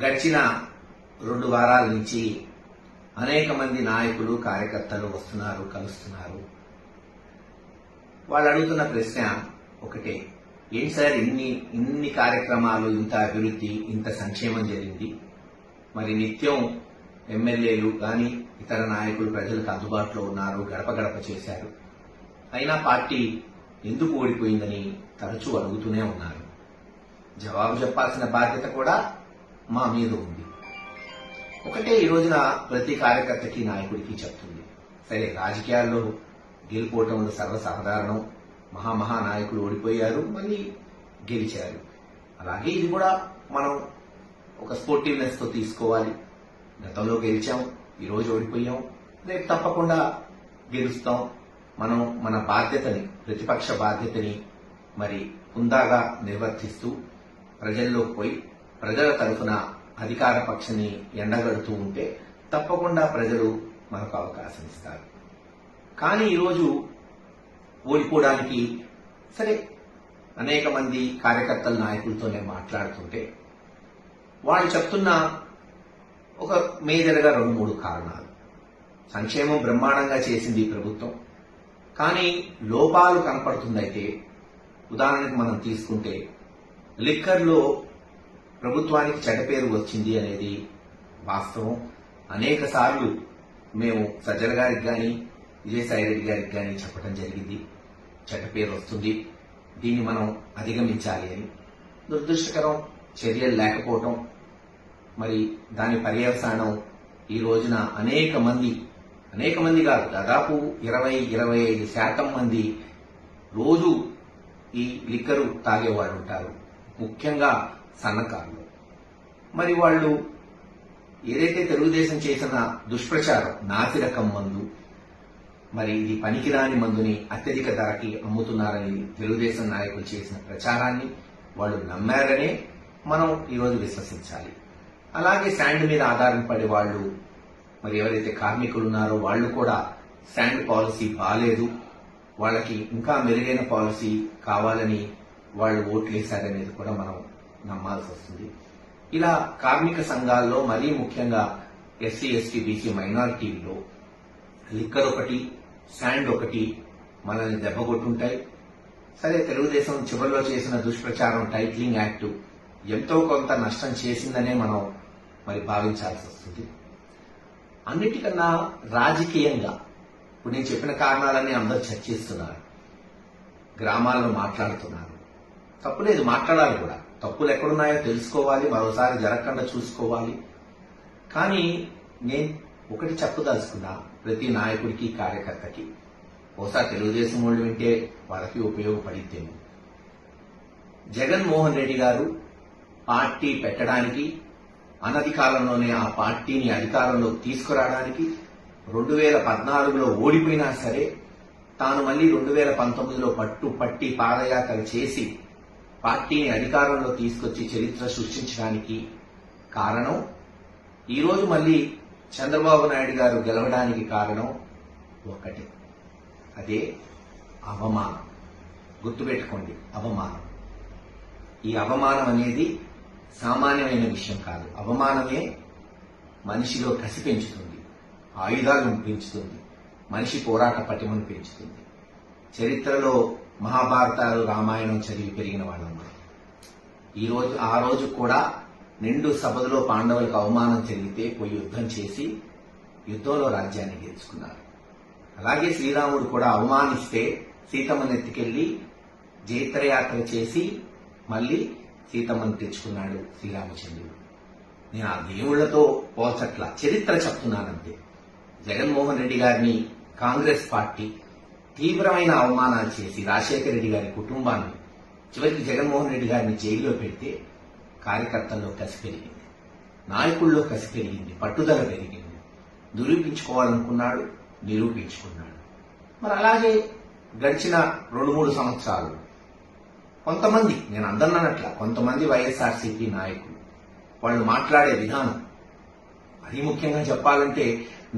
గడిచిన 2 వారాల నుంచి అనేక మంది నాయకులు కార్యకర్తలు వస్తున్నారు, కలుస్తున్నారు. వాళ్ళు అడుగుతున్న ప్రశ్న ఒకటే, ఏంటి సార్ ఇన్ని కార్యక్రమాలు, ఇంత అభివృద్ధి, ఇంత సంక్షేమం జరిగింది, మరి నిత్యం ఎమ్మెల్యేలు కానీ ఇతర నాయకులు ప్రజలకు అందుబాటులో ఉన్నారు, గడప గడప చేశారు, అయినా పార్టీ ఎందుకు ఓడిపోయిందని తరచూ అడుగుతూనే ఉన్నారు. జవాబు చెప్పాల్సిన బాధ్యత కూడా మా మీద ఉంది. ఒకటే ఈ రోజున ప్రతి కార్యకర్తకి, నాయకుడికి చెప్తుంది, సరే రాజకీయాల్లో గెలిపోవటంలో సర్వసాధారణం, మహా నాయకులు ఓడిపోయారు, మళ్ళీ గెలిచారు. అలాగే ఇది కూడా మనం ఒక స్పోర్టివ్నెస్ తో తీసుకోవాలి. గతంలో గెలిచాం, ఈరోజు ఓడిపోయాం, రేపు తప్పకుండా గెలుస్తాం. మనం మన బాధ్యతని, ప్రతిపక్ష బాధ్యతని మరి హుందాగా నిర్వర్తిస్తూ ప్రజల్లోకి పోయి ప్రజల తరఫున అధికార పక్షాన్ని ఎండగడుతూ ఉంటే తప్పకుండా ప్రజలు మనకు అవకాశం ఇస్తారు. కానీ ఈరోజు ఓడిపోవడానికి సరే అనేక మంది కార్యకర్తల నాయకులతో నేను మాట్లాడుతుంటే వాళ్ళు చెప్తున్న ఒక మేజర్గా 2-3 కారణాలు. సంక్షేమం బ్రహ్మాండంగా చేసింది ఈ ప్రభుత్వం, కానీ లోపాలు కనపడుతుందైతే ఉదాహరణకు మనం తీసుకుంటే లిక్కర్లో ప్రభుత్వానికి చెడ్డ పేరు వచ్చింది అనేది వాస్తవం. అనేక సార్లు మేము సజ్జల గారికి కానీ విజయసాయిరెడ్డి గారికి కానీ చెప్పడం జరిగింది, చెడ్డ పేరు వస్తుంది, దీన్ని మనం అధిగమించాలి అని. దురదృష్టకరం, చర్యలు లేకపోవటం, మరి దాని పర్యవసానం ఈ రోజున అనేక మంది కాదు, దాదాపు 20-25% మంది రోజు ఈ లిక్కరు తాగేవాడు ఉంటారు, ముఖ్యంగా సన్నకారులు. మరి వాళ్ళు ఏదైతే తెలుగుదేశం చేసిన దుష్ప్రచారం, నాసిరకం మందు, మరి ఇది పనికిరాని మందుని అత్యధిక ధరకి అమ్ముతున్నారని తెలుగుదేశం నాయకులు చేసిన ప్రచారాన్ని వాళ్ళు నమ్మారనే మనం ఈరోజు విశ్వసించాలి. అలాగే శాండ్ మీద ఆధారపడే వాళ్ళు, మరి ఎవరైతే కార్మికులు ఉన్నారో వాళ్ళు కూడా శాండ్ పాలసీ బాలేదు, వాళ్ళకి ఇంకా మెరుగైన పాలసీ కావాలని వాళ్ళు ఓట్లేశారనేది కూడా మనం నమ్మాల్సి వస్తుంది. ఇలా కార్మిక సంఘాల్లో మరీ ముఖ్యంగా ఎస్సీ, ఎస్టీ, బీసీ మైనారిటీల్లో లిక్కర్ ఒకటి, శాండ్ ఒకటి మనల్ని దెబ్బకొట్టుంటాయి. సరే తెలుగుదేశం చివరిలో చేసిన దుష్ప్రచారం, టైటిలింగ్ యాక్ట్ ఎంతో కొంత నష్టం చేసిందనే మనం మరి భావించాల్సి వస్తుంది. అన్నిటికన్నా రాజకీయంగా ఇప్పుడు నేను చెప్పిన కారణాలన్నీ అందరూ చర్చిస్తున్నారు, గ్రామాల్లో మాట్లాడుతున్నారు. తప్పులేదు, మాట్లాడాలి కూడా. తప్పులు ఎక్కడున్నాయో తెలుసుకోవాలి, మరోసారి జరగకుండా చూసుకోవాలి. కానీ నేను ఒకటి చెప్పదలుచుకున్నా ప్రతి నాయకుడికి, కార్యకర్తకి, ఒకసారి తెలుగుదేశం వాళ్ళు వింటే వాళ్ళకి ఉపయోగపడిద్దేమో. జగన్మోహన్ రెడ్డి గారు పార్టీ పెట్టడానికి, అనతి కాలంలోనే ఆ పార్టీని అధికారంలోకి తీసుకురావడానికి 2014లో ఓడిపోయినా సరే తాను మళ్లీ 2019లో పట్టి పాదయాత్ర చేసి పార్టీని అధికారంలో తీసుకొచ్చి చరిత్ర సృష్టించడానికి కారణం, ఈరోజు మళ్లీ చంద్రబాబు నాయుడు గారు గెలవడానికి కారణం ఒకటి, అదే అవమానం. గుర్తుపెట్టుకోండి, అవమానం. ఈ అవమానం అనేది సామాన్యమైన విషయం కాదు. అవమానమే మనిషిలో కసి పెంచుతుంది, ఆయుధాలను పెంచుతుంది, మనిషి పోరాట పటిమను పెంచుతుంది. చరిత్రలో మహాభారతాలు, రామాయణం చదివి పెరిగిన వాళ్ళం. ఆ రోజు కూడా నిండు సభలో పాండవులకు అవమానం జరిగితే పోయి యుద్ధం చేసి యుద్ధంలో రాజ్యాన్ని గెలుచుకున్నారు. అలాగే శ్రీరాముడు కూడా అవమానిస్తే సీతమ్మను ఎత్తుకెళ్లి జైత్రయాత్ర చేసి మళ్లీ సీతమ్మను తెచ్చుకున్నాడు శ్రీరామచంద్రుడు. నేను ఆ దేవుళ్లతో పోల్చట్లా, చరిత్ర చెప్తున్నానంతే. జగన్మోహన్ రెడ్డి గారిని కాంగ్రెస్ పార్టీ తీవ్రమైన అవమానాలు చేసి రాజశేఖర రెడ్డి గారి కుటుంబాన్ని, చివరికి జగన్మోహన్ రెడ్డి గారిని జైల్లో పెడితే కార్యకర్తల్లో కసి పెరిగింది, నాయకుల్లో కసి పెరిగింది, పట్టుదల పెరిగింది. నిరూపించుకోవాలనుకున్నాడు, నిరూపించుకున్నాడు. మరి అలాగే గడిచిన 2-3 సంవత్సరాలు కొంతమంది, నేను అందరినట్ల కొంతమంది వైఎస్ఆర్సీపీ నాయకులు వాళ్ళు మాట్లాడే విధానం, అది ముఖ్యంగా చెప్పాలంటే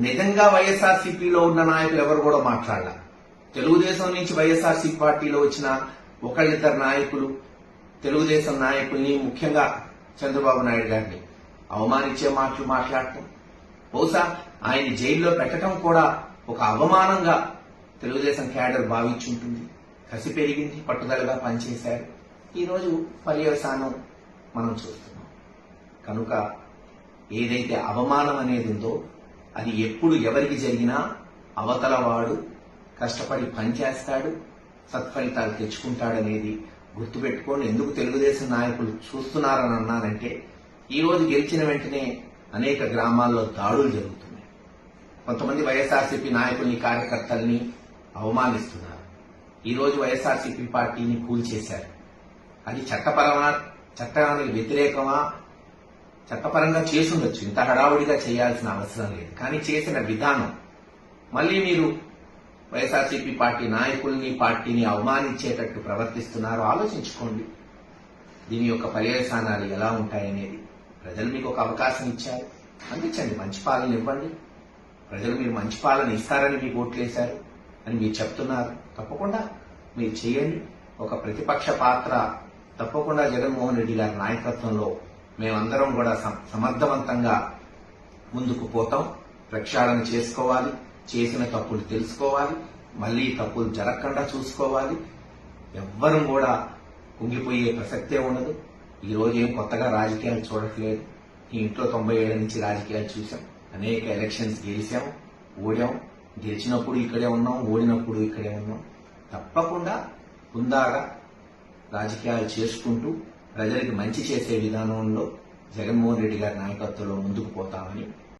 నిజంగా వైఎస్ఆర్సీపీలో ఉన్న నాయకులు ఎవరు కూడా మాట్లాడాల. తెలుగుదేశం నుంచి వైఎస్ఆర్సీపీ పార్టీలో వచ్చిన ఒకళ్ళిద్దరు నాయకులు తెలుగుదేశం నాయకుల్ని, ముఖ్యంగా చంద్రబాబు నాయుడు గారిని అవమానించే మాటలు మాట్లాడటం, బహుశా ఆయన జైల్లో పెట్టడం కూడా ఒక అవమానంగా తెలుగుదేశం క్యాడర్ భావించుంటుంది. కసి పెరిగింది, పట్టుదలగా పనిచేశారు. ఈరోజు పర్యవసానం మనం చూస్తున్నాం. కనుక ఏదైతే అవమానం అనేది ఉందో అది ఎప్పుడు ఎవరికి జరిగినా అవతల వాడు కష్టపడి పనిచేస్తాడు, సత్ఫలితాలు తెచ్చుకుంటాడనేది గుర్తుపెట్టుకొని ఎందుకు తెలుగుదేశం నాయకులు చూస్తున్నారని అన్నానంటే, ఈ రోజు గెలిచిన వెంటనే అనేక గ్రామాల్లో దాడులు జరుగుతున్నాయి. కొంతమంది వైఎస్ఆర్సీపీ నాయకుల్ని, కార్యకర్తల్ని అవమానిస్తున్నారు. ఈ రోజు వైఎస్ఆర్సీపీ పార్టీని కూల్చేశారు. అది చట్టానికి వ్యతిరేకమా? చట్టపరంగా చేసుండొచ్చు, ఇంత హడావుడిగా చేయాల్సిన అవసరం లేదు. కానీ చేసిన విధానం, మళ్ళీ మీరు వైఎస్ఆర్సీపీ పార్టీ నాయకుల్ని, పార్టీని అవమానించేటట్టు ప్రవర్తిస్తున్నారు. ఆలోచించుకోండి. దీని యొక్క పర్యవసానాలు ఎలా ఉంటాయనేది. ప్రజలు మీకు ఒక అవకాశం ఇచ్చారు, అందించండి, మంచి పాలన ఇవ్వండి. ప్రజలు మీరు మంచి పాలన ఇస్తారని మీకు ఓట్లేశారు అని మీరు చెప్తున్నారు. తప్పకుండా మీరు చేయండి. ఒక ప్రతిపక్ష పాత్ర తప్పకుండా జగన్మోహన్ రెడ్డి గారి నాయకత్వంలో మేమందరం కూడా సమర్థవంతంగా ముందుకు పోతాం. ప్రక్షాళన చేసుకోవాలి, చేసిన తప్పులు తెలుసుకోవాలి, మళ్లీ తప్పులు జరగకుండా చూసుకోవాలి. ఎవ్వరూ కూడా కుంగిపోయే ప్రసక్తే ఉండదు. ఈ రోజు ఏం కొత్తగా రాజకీయాలు చూడట్లేదు. ఈ ఇంట్లో 97 నుంచి రాజకీయాలు చూసాం. అనేక ఎలక్షన్స్ గెలిచాం, ఓడాం. గెలిచినప్పుడు ఇక్కడే ఉన్నాం, ఓడినప్పుడు ఇక్కడే ఉన్నాం. తప్పకుండా హుందాగా రాజకీయాలు చేసుకుంటూ ప్రజలకు మంచి చేసే విధానంలో జగన్మోహన్ రెడ్డి గారి నాయకత్వంలో ముందుకు పోతామని